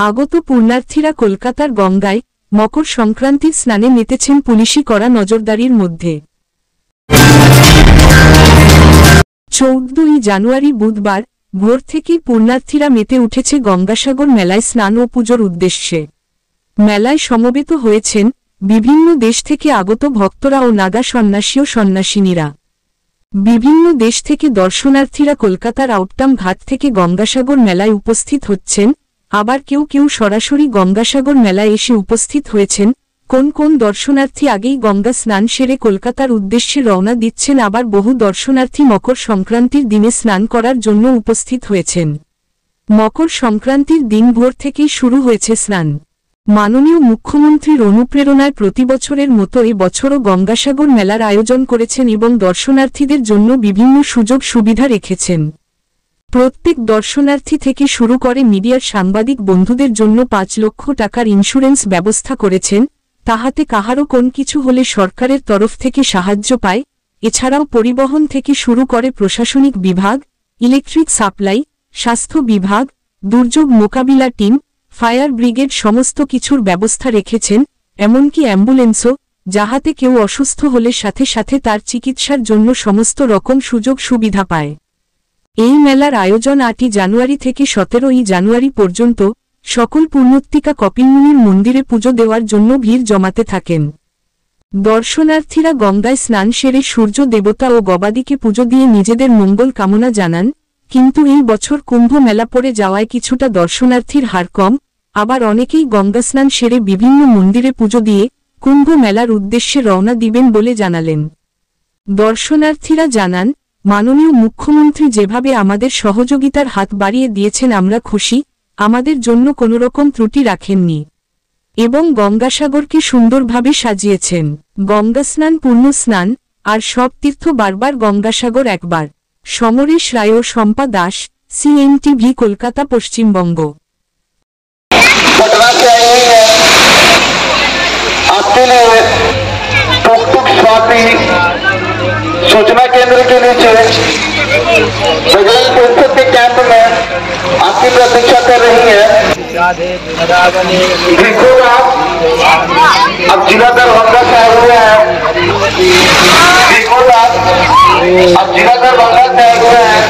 আগত পুণ্যার্থীরা কলকাতার গঙ্গায় মকর সংক্রান্তির স্নানে মেতেছেন পুলিশি করা নজরদারির মধ্যে। 14ই জানুয়ারি বুধবার ভোর থেকেই পুণ্যার্থীরা মেতে উঠেছে গঙ্গাসাগর মেলায় স্নান ও পুজোর উদ্দেশ্যে। মেলায় সমবেত হয়েছেন বিভিন্ন দেশ থেকে আগত ভক্তরা ও নাগা সন্ন্যাসী ও সন্ন্যাসিনীরা। বিভিন্ন দেশ থেকে দর্শনার্থীরা কলকাতার আউটটাম ঘাট থেকে গঙ্গাসাগর মেলায় উপস্থিত হচ্ছেন, আবার কেউ কেউ সরাসরি গঙ্গাসাগর মেলায় এসে উপস্থিত হয়েছেন। কোন কোন দর্শনার্থী আগেই গঙ্গা স্নান সেরে কলকাতার উদ্দেশ্যে রওনা দিচ্ছেন, আবার বহু দর্শনার্থী মকর সংক্রান্তির দিনে স্নান করার জন্য উপস্থিত হয়েছেন। মকর সংক্রান্তির দিন ভোর থেকেই শুরু হয়েছে স্নান। মাননীয় মুখ্যমন্ত্রীর অনুপ্রেরণায় প্রতিবছরের মতো এ বছরও গঙ্গাসাগর মেলার আয়োজন করেছেন এবং দর্শনার্থীদের জন্য বিভিন্ন সুযোগ সুবিধা রেখেছেন। প্রত্যেক দর্শনার্থী থেকে শুরু করে মিডিয়ার সাংবাদিক বন্ধুদের জন্য 5 লক্ষ টাকার ইন্স্যুরেন্স ব্যবস্থা করেছেন, তাহাতে কাহারও কোন কিছু হলে সরকারের তরফ থেকে সাহায্য পায়। এছাড়াও পরিবহন থেকে শুরু করে প্রশাসনিক বিভাগ, ইলেকট্রিক সাপ্লাই, স্বাস্থ্য বিভাগ, দুর্যোগ মোকাবিলা টিম, ফায়ার ব্রিগেড সমস্ত কিছুর ব্যবস্থা রেখেছেন, এমনকি অ্যাম্বুলেন্সও, যাহাতে কেউ অসুস্থ হলে সাথে সাথে তার চিকিৎসার জন্য সমস্ত রকম সুযোগ সুবিধা পায়। এই মেলার আয়োজন 8ই জানুয়ারি থেকে 17ই জানুয়ারি পর্যন্ত। সকল পুণ্যার্থীরা কপিলমুনির মন্দিরে পুজো দেওয়ার জন্য ভিড় জমাতে থাকেন। দর্শনার্থীরা গঙ্গায় স্নান সেরে সূর্য দেবতা ও গবাদিকে পুজো দিয়ে নিজেদের মঙ্গল কামনা জানান। কিন্তু এই বছর কুম্ভ মেলা পড়ে যাওয়ায় কিছুটা দর্শনার্থীর হার কম, আবার অনেকেই গঙ্গা স্নান সেরে বিভিন্ন মন্দিরে পুজো দিয়ে কুম্ভ মেলার উদ্দেশ্যে রওনা দিবেন বলে জানালেন। দর্শনার্থীরা জানান, মাননীয় মুখ্যমন্ত্রী যেভাবে আমাদের সহযোগিতার হাত বাড়িয়ে দিয়েছেন আমরা খুশি, আমাদের জন্য কোনোরকম ত্রুটি রাখেননি এবং গঙ্গাসাগরকে সুন্দরভাবে সাজিয়েছেন। গঙ্গা স্নান পূর্ণ স্নান, আর সব তীর্থ বারবার গঙ্গাসাগর একবার। সমরেশ রায় ও শম্পা দাস, CNTV, কলকাতা, পশ্চিমবঙ্গ। सूचना केंद्र के नीचे बगल परिषद के कैंप में आपकी प्रतीक्षा कर रही है। देखो आप अब जिला दरभंगा से आए हुए हैं। देखो आप अब जिला दरभंगा से आए हुए हैं।